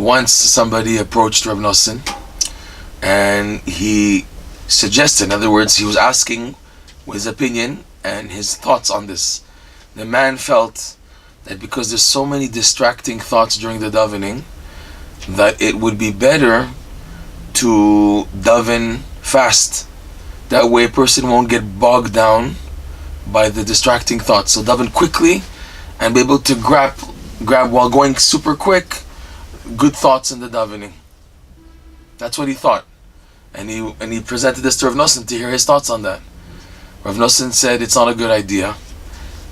once somebody approached Reb Nosson, and he suggested, in other words, he was asking his opinion and his thoughts on this. The man felt that because there's so many distracting thoughts during the davening, that it would be better to daven fast. That way a person won't get bogged down by the distracting thoughts. So daven quickly and be able to grab while going super quick, good thoughts in the davening. That's what he thought. And he presented this to Rav Nosson to hear his thoughts on that. Rav Nosson said it's not a good idea,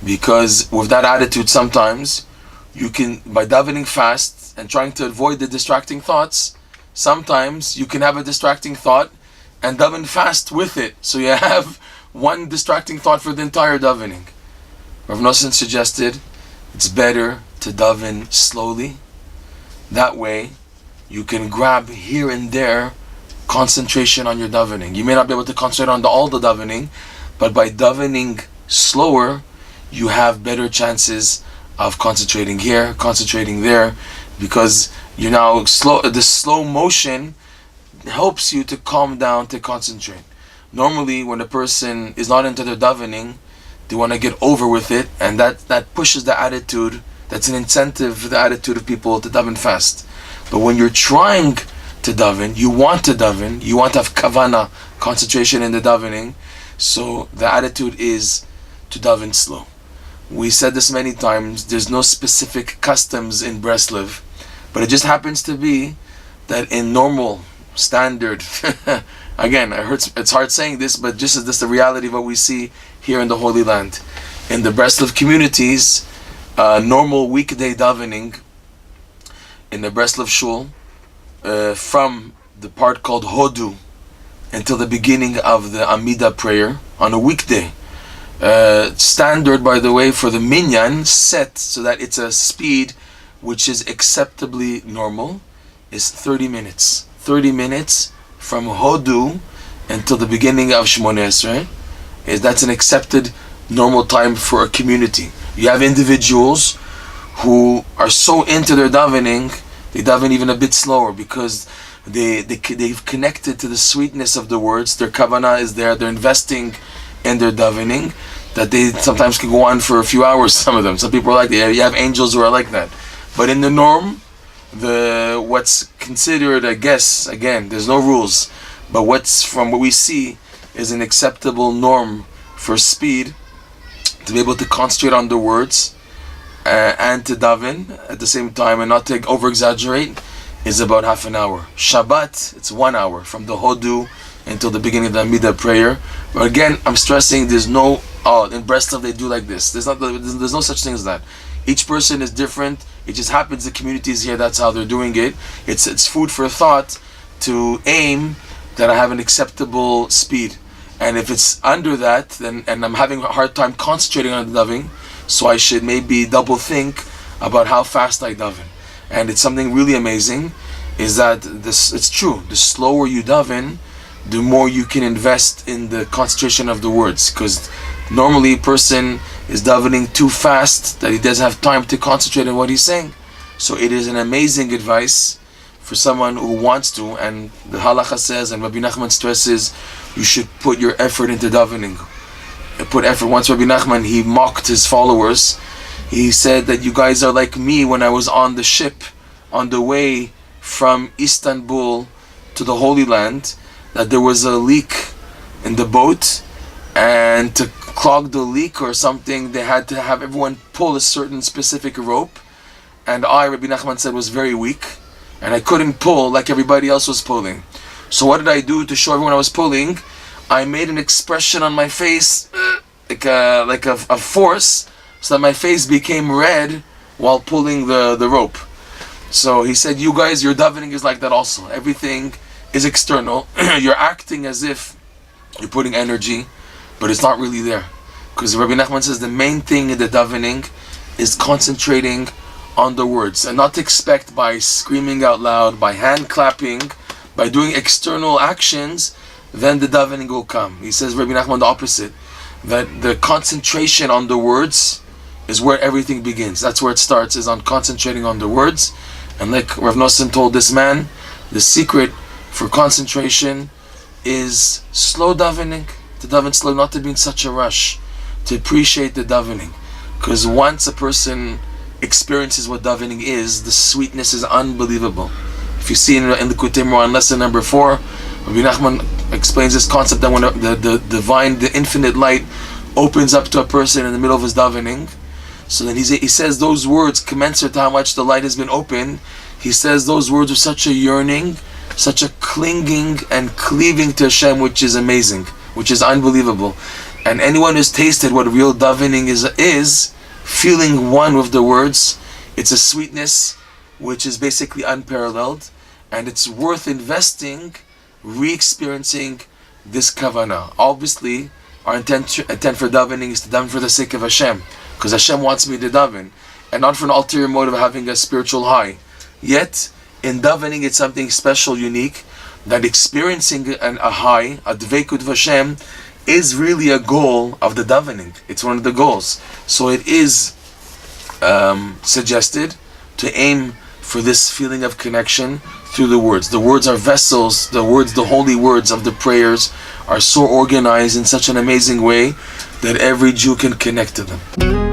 because with that attitude sometimes you can, by davening fast and trying to avoid the distracting thoughts, sometimes you can have a distracting thought and daven fast with it, so you have one distracting thought for the entire davening. Rav Nosson suggested it's better to daven slowly. That way you can grab here and there concentration on your davening. You may not be able to concentrate on all the davening, but by davening slower, you have better chances of concentrating here, concentrating there, because you're now slow. The slow motion helps you to calm down, to concentrate. Normally, when a person is not into their davening, they want to get over with it, and that pushes the attitude. That's an incentive for the attitude of people to daven fast. But when you're trying to daven, you want to daven, you want to have kavana, concentration in the davening, so the attitude is to daven slow. We said this many times, there's no specific customs in Breslev, but it just happens to be that in normal, standard, again, it's hard saying this, but just as this the reality of what we see here in the Holy Land. In the Breslev communities, normal weekday davening in the Breslev shul, from the part called Hodu until the beginning of the Amida prayer on a weekday. Standard, by the way, for the minyan, set so that it's a speed which is acceptably normal, is 30 minutes. 30 minutes from Hodu until the beginning of Shmoneh Esrei. That's an accepted normal time for a community. You have individuals who are so into their davening, they daven even a bit slower because they've connected to the sweetness of the words. Their kavanah is there. They're investing in their davening, that they sometimes can go on for a few hours. Some of them. Some people are like that. You have angels who are like that. But in the norm, what's considered, I guess, again, there's no rules, but what's from what we see is an acceptable norm for speed, to be able to concentrate on the words and to daven at the same time and not to over-exaggerate, is about half an hour. Shabbat, it's 1 hour from the Hodu until the beginning of the Amidah prayer. But again, I'm stressing there's no, in Breslov they do like this. There's no such thing as that. Each person is different. It just happens the communities here, that's how they're doing it. It's food for thought to aim that I have an acceptable speed. And if it's under that, then and I'm having a hard time concentrating on the davening, so I should maybe double think about how fast I daven. And it's something really amazing, is that it's true. The slower you daven, the more you can invest in the concentration of the words. Because normally a person is davening too fast that he doesn't have time to concentrate on what he's saying. So it is an amazing advice for someone who wants to, and the halacha says, and Rabbi Nachman stresses, you should put your effort into davening. Put effort. Once Rabbi Nachman, he mocked his followers. He said that you guys are like me when I was on the ship on the way from Istanbul to the Holy Land, that there was a leak in the boat, and to clog the leak or something, they had to have everyone pull a certain specific rope, and Rabbi Nachman said, was very weak, and I couldn't pull like everybody else was pulling. So what did I do to show everyone I was pulling? I made an expression on my face, like a force, so that my face became red while pulling the rope. So he said, you guys, your davening is like that also. Everything is external. You're acting as if you're putting energy, but it's not really there. Because Rabbi Nachman says the main thing in the davening is concentrating on the words, and not to expect by screaming out loud, by hand clapping, by doing external actions, then the davening will come. He says, Rabbi Nachman, the opposite, that the concentration on the words is where everything begins. That's where it starts, is on concentrating on the words. And like Rav Nosson told this man, the secret for concentration is slow davening. To daven slow, not to be in such a rush, to appreciate the davening. Because once a person experiences what davening is, the sweetness is unbelievable. If you see in the Kutim on lesson number 4, Rabbi Nachman explains this concept that when the divine, the infinite light opens up to a person in the middle of his davening, so then he says those words commensurate to how much the light has been opened. He says those words with such a yearning, such a clinging and cleaving to Hashem, which is amazing, which is unbelievable. And anyone who's tasted what real davening is feeling one with the words, it's a sweetness which is basically unparalleled, and it's worth investing, re-experiencing this kavanah. Obviously, our intent for davening is to daven for the sake of Hashem, because Hashem wants me to daven, and not for an ulterior motive of having a spiritual high. Yet, in davening, it's something special, unique, that experiencing a high, a dveikut Hashem, is really a goal of the davening. It's one of the goals. So it is suggested to aim for this feeling of connection through the words. The words are vessels. The words, the holy words of the prayers, are so organized in such an amazing way that every Jew can connect to them.